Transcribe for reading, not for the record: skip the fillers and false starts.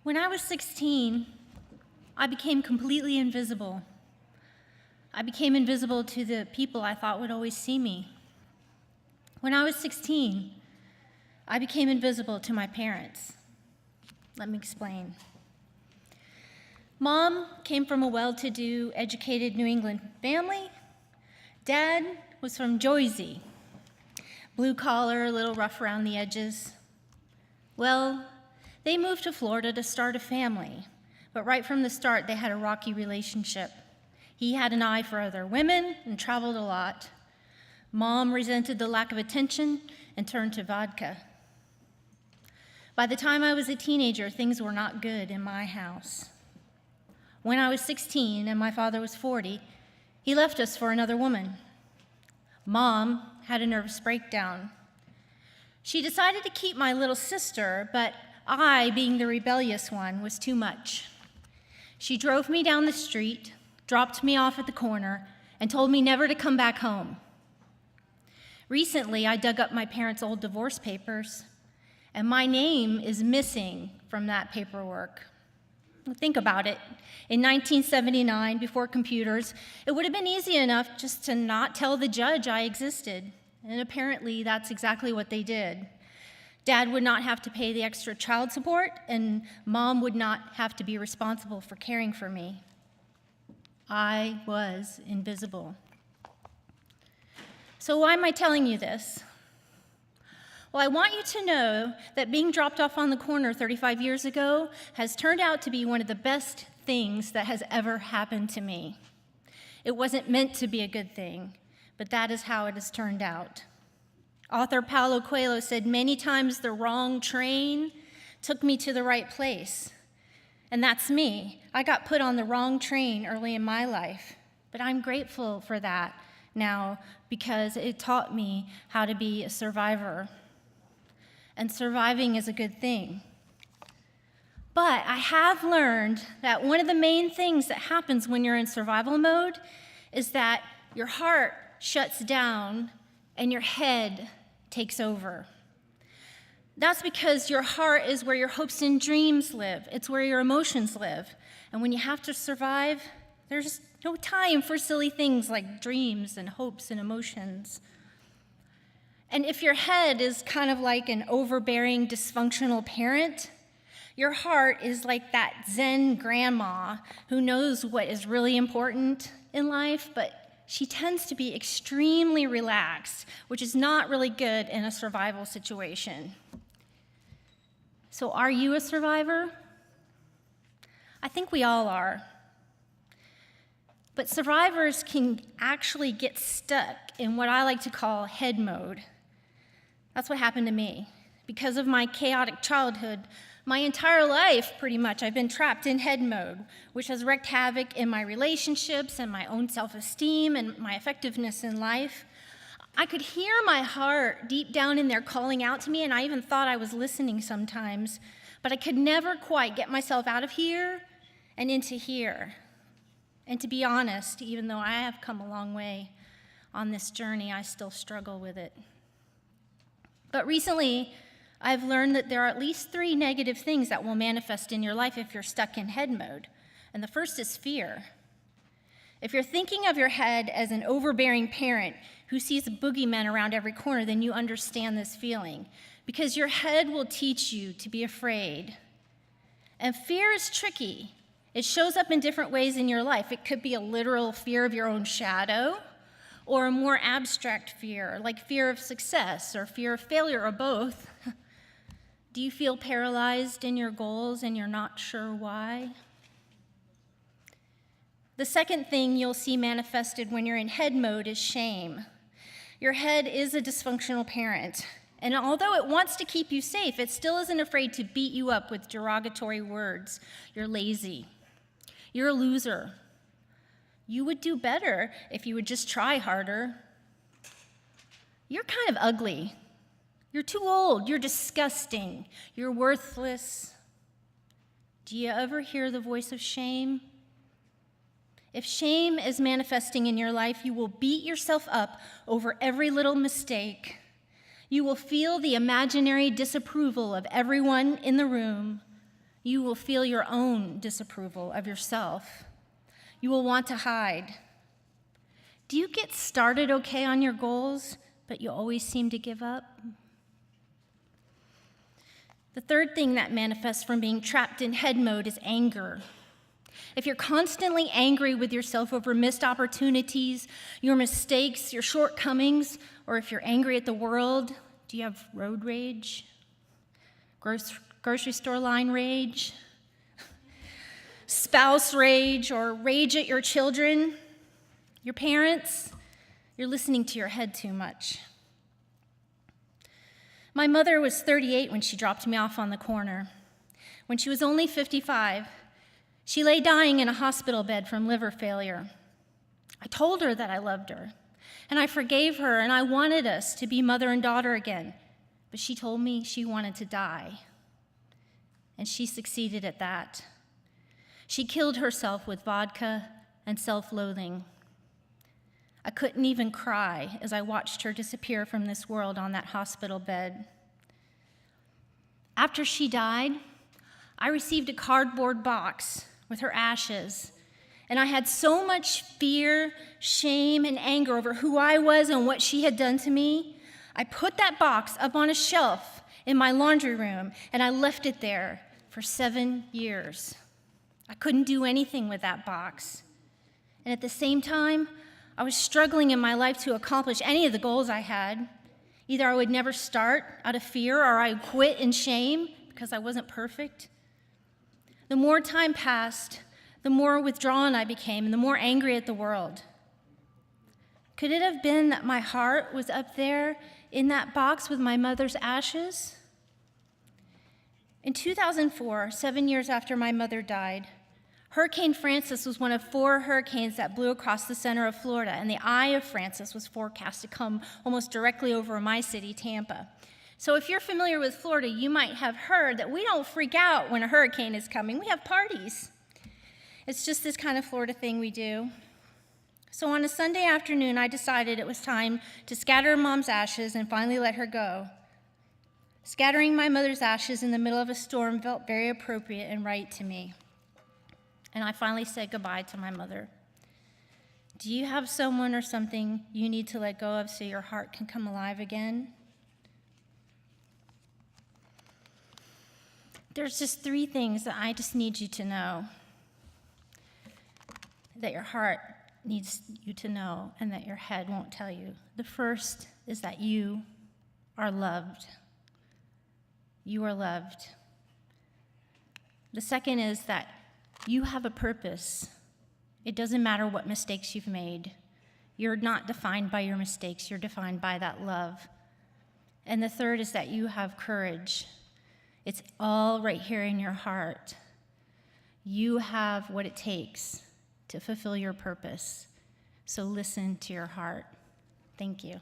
When I was 16, I became completely invisible. I became invisible to the people I thought would always see me. When I was 16, I became invisible to my parents. Let me explain. Mom came from a well-to-do, educated New England family. Dad was from Jersey, blue collar, a little rough around the edges. Well, they moved to Florida to start a family, but right from the start, they had a rocky relationship. He had an eye for other women and traveled a lot. Mom resented the lack of attention and turned to vodka. By the time I was a teenager, things were not good in my house. When I was 16 and my father was 40, he left us for another woman. Mom had a nervous breakdown. She decided to keep my little sister, but I, being the rebellious one, was too much. She drove me down the street, dropped me off at the corner, and told me never to come back home. Recently, I dug up my parents' old divorce papers, and my name is missing from that paperwork. Think about it. In 1979, before computers, it would have been easy enough just to not tell the judge I existed, and apparently that's exactly what they did. Dad would not have to pay the extra child support, and Mom would not have to be responsible for caring for me. I was invisible. So why am I telling you this? Well, I want you to know that being dropped off on the corner 35 years ago has turned out to be one of the best things that has ever happened to me. It wasn't meant to be a good thing, but that is how it has turned out. Author Paulo Coelho said, "Many times the wrong train took me to the right place." And that's me. I got put on the wrong train early in my life, but I'm grateful for that now because it taught me how to be a survivor. And surviving is a good thing. But I have learned that one of the main things that happens when you're in survival mode is that your heart shuts down and your head takes over. That's because your heart is where your hopes and dreams live. It's where your emotions live. And when you have to survive, there's no time for silly things like dreams and hopes and emotions. And if your head is kind of like an overbearing, dysfunctional parent, your heart is like that Zen grandma who knows what is really important in life, but she tends to be extremely relaxed, which is not really good in a survival situation. So are you a survivor? I think we all are. But survivors can actually get stuck in what I like to call head mode. That's what happened to me. Because of my chaotic childhood, my entire life, pretty much, I've been trapped in head mode, which has wreaked havoc in my relationships and my own self-esteem and my effectiveness in life. I could hear my heart deep down in there calling out to me, and I even thought I was listening sometimes, but I could never quite get myself out of here and into here. And to be honest, even though I have come a long way on this journey, I still struggle with it. But recently, I've learned that there are at least 3 negative things that will manifest in your life if you're stuck in head mode. And the first is fear. If you're thinking of your head as an overbearing parent who sees a boogeyman around every corner, then you understand this feeling. Because your head will teach you to be afraid. And fear is tricky. It shows up in different ways in your life. It could be a literal fear of your own shadow, or a more abstract fear, like fear of success or fear of failure, or both. Do you feel paralyzed in your goals and you're not sure why? The second thing you'll see manifested when you're in head mode is shame. Your head is a dysfunctional parent, and although it wants to keep you safe, it still isn't afraid to beat you up with derogatory words. You're lazy. You're a loser. You would do better if you would just try harder. You're kind of ugly. You're too old. You're disgusting. You're worthless. Do you ever hear the voice of shame? If shame is manifesting in your life, you will beat yourself up over every little mistake. You will feel the imaginary disapproval of everyone in the room. You will feel your own disapproval of yourself. You will want to hide. Do you get started okay on your goals, but you always seem to give up? The third thing that manifests from being trapped in head mode is anger. If you're constantly angry with yourself over missed opportunities, your mistakes, your shortcomings, or if you're angry at the world, do you have road rage? Grocery store line rage? Spouse rage, or rage at your children? Your parents? You're listening to your head too much. My mother was 38 when she dropped me off on the corner. When she was only 55, she lay dying in a hospital bed from liver failure. I told her that I loved her, and I forgave her, and I wanted us to be mother and daughter again. But she told me she wanted to die, and she succeeded at that. She killed herself with vodka and self-loathing. I couldn't even cry as I watched her disappear from this world on that hospital bed. After she died, I received a cardboard box with her ashes, and I had so much fear, shame, and anger over who I was and what she had done to me. I put that box up on a shelf in my laundry room, and I left it there for 7 years. I couldn't do anything with that box. And at the same time, I was struggling in my life to accomplish any of the goals I had. Either I would never start out of fear, or I would quit in shame because I wasn't perfect. The more time passed, the more withdrawn I became and the more angry at the world. Could it have been that my heart was up there in that box with my mother's ashes? In 2004, 7 years after my mother died, Hurricane Francis was one of 4 hurricanes that blew across the center of Florida, and the eye of Francis was forecast to come almost directly over my city, Tampa. So if you're familiar with Florida, you might have heard that we don't freak out when a hurricane is coming. We have parties. It's just this kind of Florida thing we do. So on a Sunday afternoon, I decided it was time to scatter Mom's ashes and finally let her go. Scattering my mother's ashes in the middle of a storm felt very appropriate and right to me. And I finally said goodbye to my mother. Do you have someone or something you need to let go of so your heart can come alive again? There's just 3 things that I just need you to know, that your heart needs you to know and that your head won't tell you. The first is that you are loved. You are loved. The second is that you have a purpose. It doesn't matter what mistakes you've made. You're not defined by your mistakes. You're defined by that love. And the third is that you have courage. It's all right here in your heart. You have what it takes to fulfill your purpose. So listen to your heart. Thank you.